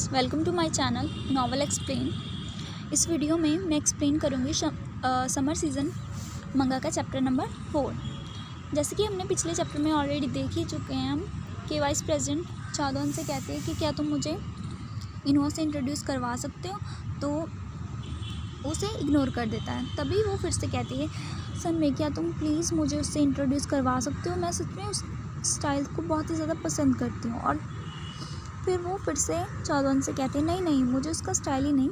Welcome to my channel novel explain. इस video में मैं एक्सप्लेन करूँगी समर सीज़न मंगा का चैप्टर नंबर 4। जैसे कि हमने पिछले चैप्टर में ऑलरेडी देख ही चुके हैं हम कि वाइस प्रेसिडेंट चादोन से कहते हैं कि क्या तुम मुझे इनोवा से इंट्रोड्यूस करवा सकते हो, तो उसे इग्नोर कर देता है। तभी वो फिर से कहती है, सनवे क्या तुम प्लीज़ मुझे उससे इंट्रोड्यूस करवा सकते हो, मैं सच में उस स्टाइल को बहुत ही ज़्यादा पसंद करती हूँ। और फिर वो फिर से चादोन से कहते हैं, नहीं मुझे उसका स्टाइल ही नहीं,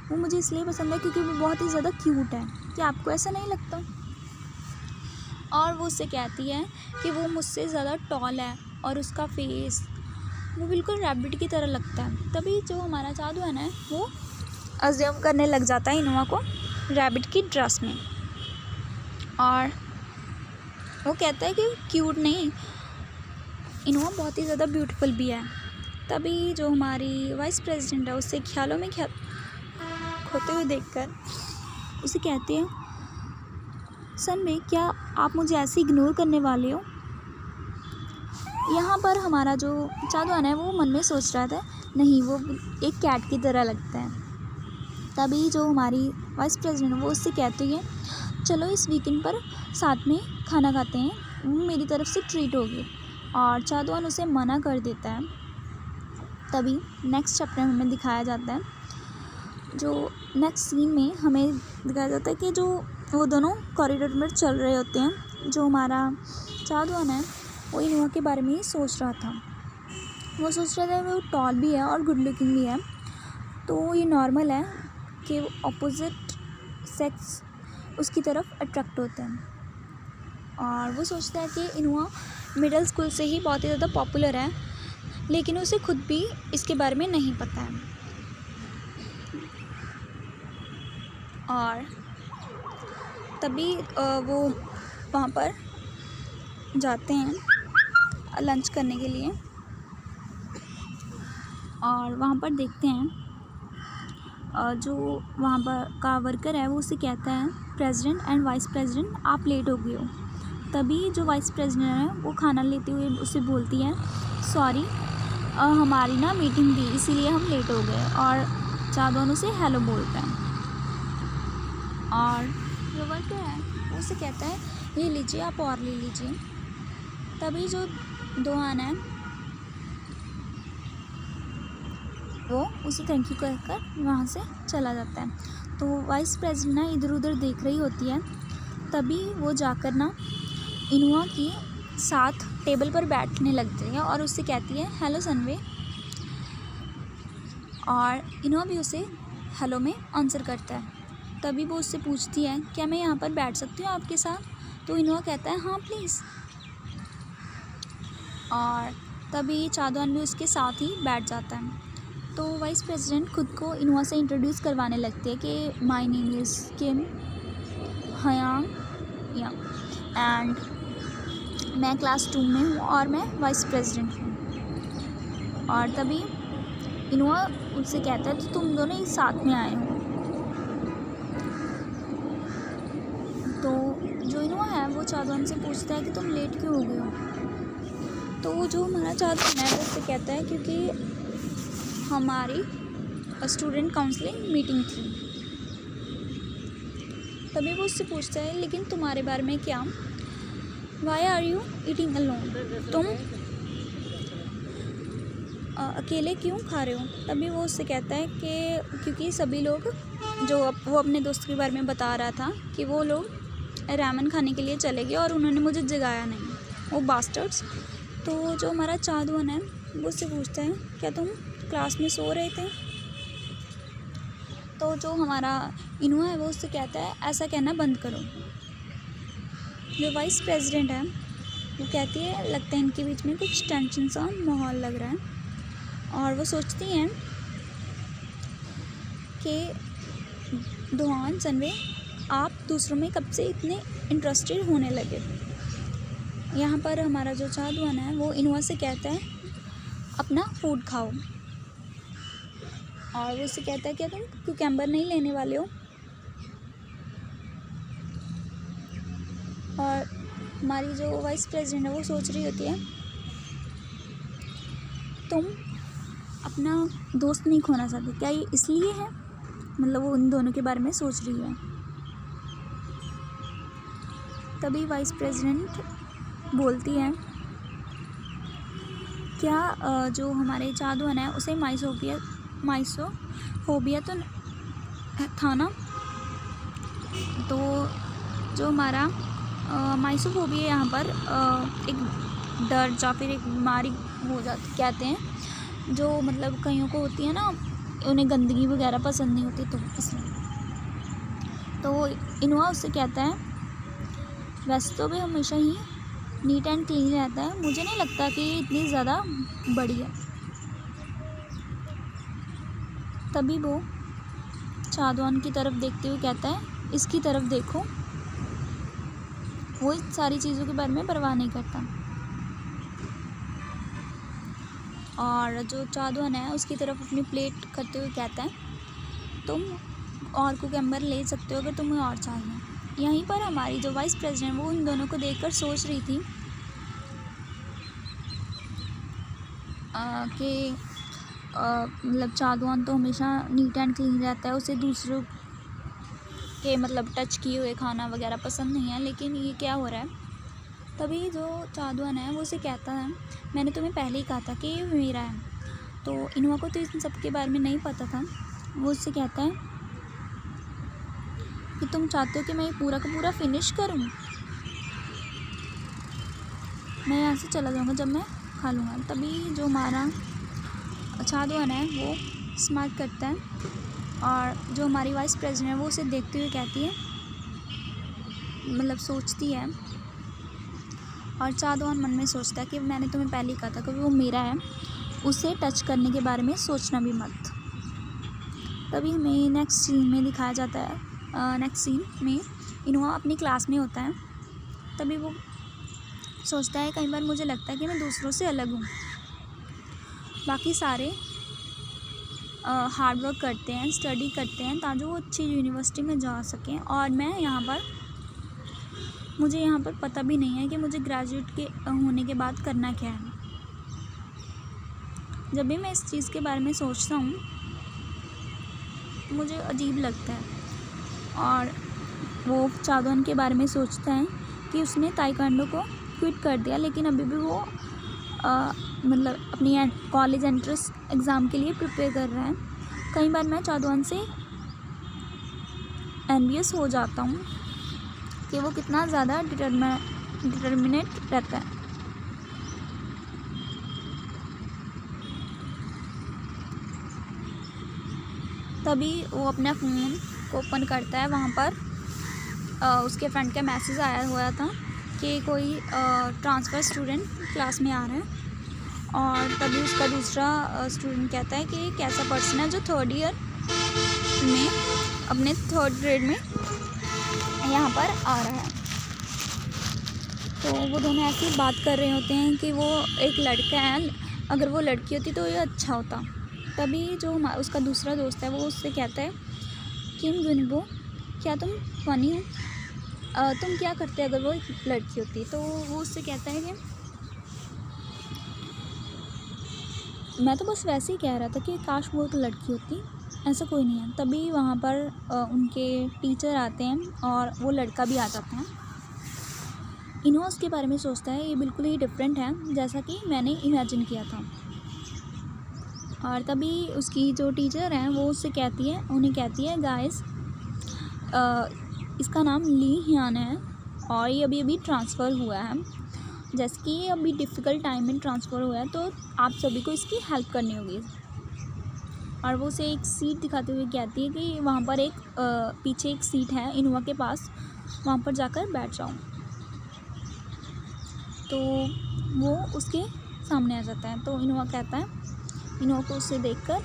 वो मुझे इसलिए पसंद है क्योंकि वो बहुत ही ज़्यादा क्यूट है। क्या आपको ऐसा नहीं लगता? और वो उससे कहती है कि वो मुझसे ज़्यादा टॉल है और उसका फेस वो बिल्कुल रैबिट की तरह लगता है। तभी जो हमारा चादोन है वो अज्यूम करने लग जाता है इनोवा को रैबिट की ड्रेस में, और वो कहता है कि क्यूट नहीं, इनोवा बहुत ही ज़्यादा ब्यूटीफुल भी है। तभी जो हमारी वाइस प्रेसिडेंट है उससे ख्यालों में खोते हुए देखकर उसे कहती है, सनवे क्या आप मुझे ऐसे इग्नोर करने वाले हो? यहाँ पर हमारा जो चादोन है वो मन में सोच रहा था, नहीं वो एक कैट की तरह लगता है। तभी जो हमारी वाइस प्रेसिडेंट है वो उससे कहती है, चलो इस वीकेंड पर साथ में खाना खाते हैं, वो मेरी तरफ से ट्रीट होगी। और चादोन उसे मना कर देता है। तभी नेक्स्ट चैप्टर में हमें दिखाया जाता है, जो नेक्स्ट सीन में हमें दिखाया जाता है कि जो वो दोनों कॉरिडोर में चल रहे होते हैं। जो हमारा चादोन है वो इनोवा के बारे में ही सोच रहा था। वो सोच रहा था वो टॉल भी है और गुड लुकिंग भी है, तो ये नॉर्मल है कि अपोजिट सेक्स उसकी तरफ अट्रैक्ट होते हैं। और वो सोचता है कि इनोवा मिडिल स्कूल से ही बहुत ही ज़्यादा पॉपुलर है, लेकिन उसे खुद भी इसके बारे में नहीं पता है। और तभी वो वहाँ पर जाते हैं लंच करने के लिए, और वहाँ पर देखते हैं जो वहाँ पर का वर्कर है वो उसे कहता है, प्रेसिडेंट एंड वाइस प्रेसिडेंट आप लेट हो गए हो। तभी जो वाइस प्रेसिडेंट है वो खाना लेते हुए उसे बोलती है, सॉरी हमारी ना मीटिंग थी इसीलिए हम लेट हो गए। और चादोन उसे हेलो बोलता है। और जो वर्कर है वो उसे कहता है, ये लीजिए आप और ले लीजिए। तभी जो दोहान है वो उसे थैंक यू कहकर वहाँ से चला जाता है। तो वाइस प्रेसिडेंट ना इधर उधर देख रही होती है। तभी वो जाकर ना इनोवा की साथ टेबल पर बैठने लगती है और उससे कहती है, हेलो सनवे। और इनोवा भी उसे हेलो में आंसर करता है। तभी वो उससे पूछती है, क्या मैं यहाँ पर बैठ सकती हूँ आपके साथ? तो इनोवा कहता है, हाँ प्लीज़। और तभी चादोन भी उसके साथ ही बैठ जाता है। तो वाइस प्रेसिडेंट खुद को इनोवा से इंट्रोड्यूस करवाने लगती है कि my name is Kim हयांग and मैं क्लास 2 में हूँ और मैं वाइस प्रेसिडेंट हूँ। और तभी इनोवा उससे कहता है, तो तुम दोनों एक साथ में आए हो। तो जो इनोवा है वो चादोन से पूछता है कि तुम लेट क्यों हो गए हो? तो जो हमारा चादोन है वो उससे कहता है, क्योंकि हमारी स्टूडेंट काउंसलिंग मीटिंग थी। तभी वो उससे पूछता है, लेकिन तुम्हारे बारे में क्या? Why are you eating alone? तुम अकेले क्यों खा रहे हो? तभी वो उससे कहता है कि क्योंकि सभी लोग वो अपने दोस्त के बारे में बता रहा था कि वो लोग रामेन खाने के लिए चले गए और उन्होंने मुझे जगाया नहीं, वो बास्टर्ड्स। तो जो हमारा चादोन है वो उससे पूछता है, क्या तुम क्लास में सो रहे थे? तो जो हमारा इनोवा है वो उससे कहता है, ऐसा कहना बंद करो। जो वाइस प्रेसिडेंट है वो कहती है, लगता है इनके बीच में कुछ टेंशन सा माहौल लग रहा है। और वो सोचती हैं कि दोहान सनवे आप दूसरों में कब से इतने इंटरेस्टेड होने लगे? यहाँ पर हमारा जो चादोन है वो इनोवा से कहता है, अपना फूड खाओ। और वो उससे कहता है, क्या तुम क्यूकम्बर नहीं लेने वाले हो? और हमारी जो वाइस प्रेसिडेंट है वो सोच रही होती है, तुम अपना दोस्त नहीं खोना चाहती। क्या ये इसलिए है? मतलब वो उन दोनों के बारे में सोच रही है। तभी वाइस प्रेसिडेंट बोलती है, क्या जो हमारे चादुअन है उसे माइसोफोबिया तो था ना? तो जो हमारा माइसोफोबिया यहाँ पर एक डर या फिर एक बीमारी हो जाती कहते हैं, जो मतलब कईयों को होती है ना, उन्हें गंदगी वगैरह पसंद नहीं होती, तो इसलिए। तो इनोआ उससे कहता है, वैसे तो भी हमेशा ही नीट एंड क्लीन रहता है, मुझे नहीं लगता कि इतनी ज़्यादा बड़ी है। तभी वो चादुअन की तरफ देखते हुए कहता है, इसकी तरफ देखो। वो इस सारी चीज़ों के बारे में परवाह नहीं करता। और जो चादुअन है उसकी तरफ अपनी प्लेट करते हुए कहता है, तुम और कुकम्बर ले सकते हो अगर तुम्हें और चाहिए। यहीं पर हमारी जो वाइस प्रेसिडेंट वो उन दोनों को देखकर सोच रही थी कि मतलब चादुअन तो हमेशा नीट एंड क्लीन रहता है, उसे दूसरों के मतलब टच किए हुए खाना वगैरह पसंद नहीं है, लेकिन ये क्या हो रहा है? तभी जो चादुअन है वो उसे कहता है, मैंने तुम्हें पहले ही कहा था कि ये मेरा है। तो इनोआ को तो इन सब के बारे में नहीं पता था। वो उससे कहता है कि तुम चाहते हो कि मैं ये पूरा का पूरा फिनिश करूं? मैं यहाँ से चला जाऊँगा जब मैं खा लूँगा। तभी जो हमारा चादुअन है वो स्मार्ट करता है, और जो हमारी वाइस प्रेसिडेंट है वो उसे देखते हुए कहती है, मतलब सोचती है, और चादुअन मन में सोचता है कि मैंने तुम्हें पहले ही कहा था कि वो मेरा है, उसे टच करने के बारे में सोचना भी मत। तभी हमें नेक्स्ट सीन में दिखाया जाता है, नेक्स्ट सीन में इनोआ अपनी क्लास में होता है। तभी वो सोचता है, कई बार मुझे लगता है कि मैं दूसरों से अलग हूँ, बाकी सारे हार्ड वर्क करते हैं, स्टडी करते हैं ताकि वो अच्छी यूनिवर्सिटी में जा सकें, और मैं मुझे यहाँ पर पता भी नहीं है कि मुझे ग्रेजुएट के होने के बाद करना क्या है। जब भी मैं इस चीज़ के बारे में सोचता हूँ मुझे अजीब लगता है। और वो चादुअन के बारे में सोचता है कि उसने ताइक्वांडो को क्विट कर दिया, लेकिन अभी भी वो मतलब अपनी कॉलेज एंट्रेंस एग्ज़ाम के लिए प्रिपेयर कर रहा है। कई बार मैं चादुअन से एनवियस हो जाता हूँ कि वो कितना ज़्यादा डिटर्मिनेट रहता है। तभी वो अपना फ़ोन को ओपन करता है, वहाँ पर उसके फ्रेंड का मैसेज आया हुआ था कि कोई ट्रांसफ़र स्टूडेंट क्लास में आ रहा है। और तभी उसका दूसरा स्टूडेंट कहता है कि एक ऐसा पर्सन है जो थर्ड ईयर में अपने थर्ड ग्रेड में यहाँ पर आ रहा है। तो वो दोनों ऐसी बात कर रहे होते हैं कि वो एक लड़का है, अगर वो लड़की होती तो ये अच्छा होता। तभी जो उसका दूसरा दोस्त है वो उससे कहता है, किम जुनबो, क्या तुम फनी हो? तुम क्या करते अगर वो एक लड़की होती? तो वो उससे कहता है कि मैं तो बस वैसे ही कह रहा था कि काश वो एक लड़की होती, ऐसा कोई नहीं है। तभी वहाँ पर उनके टीचर आते हैं और वो लड़का भी आ जाता है। इनोआ उसके बारे में सोचता है ये बिल्कुल ही डिफरेंट है जैसा कि मैंने इमेजिन किया था। और तभी उसकी जो टीचर हैं वो उन्हें कहती है गाइस, इसका नाम ली हियान है और ये अभी ट्रांसफ़र हुआ है। जैसे कि ये अभी डिफ़िकल्ट टाइम में ट्रांसफ़र हुआ है, तो आप सभी को इसकी हेल्प करनी होगी। और वो उसे एक सीट दिखाते हुए कहती है कि वहाँ पर एक पीछे एक सीट है इनोआ के पास, वहाँ पर जाकर बैठ जाओ। तो वो उसके सामने आ जाता है। तो इनोआ कहता है, इनोआ को उसे देखकर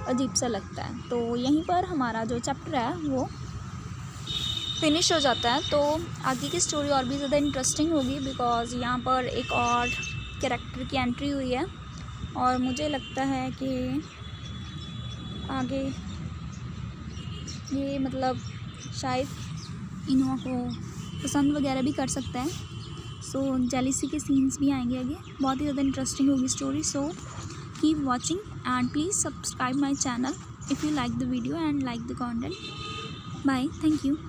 अजीब सा लगता है। तो यहीं पर हमारा जो चैप्टर है वो फिनिश हो जाता है। तो आगे की स्टोरी और भी ज़्यादा इंटरेस्टिंग होगी, बिकॉज़ यहाँ पर एक और कैरेक्टर की एंट्री हुई है और मुझे लगता है कि आगे ये मतलब शायद इनोआ को पसंद वगैरह भी कर सकता है। सो जेलिसी के सीन्स भी आएंगे आगे, बहुत ही ज़्यादा इंटरेस्टिंग होगी story. So keep watching and please subscribe my channel if you like the video and like the content. Bye. Thank you.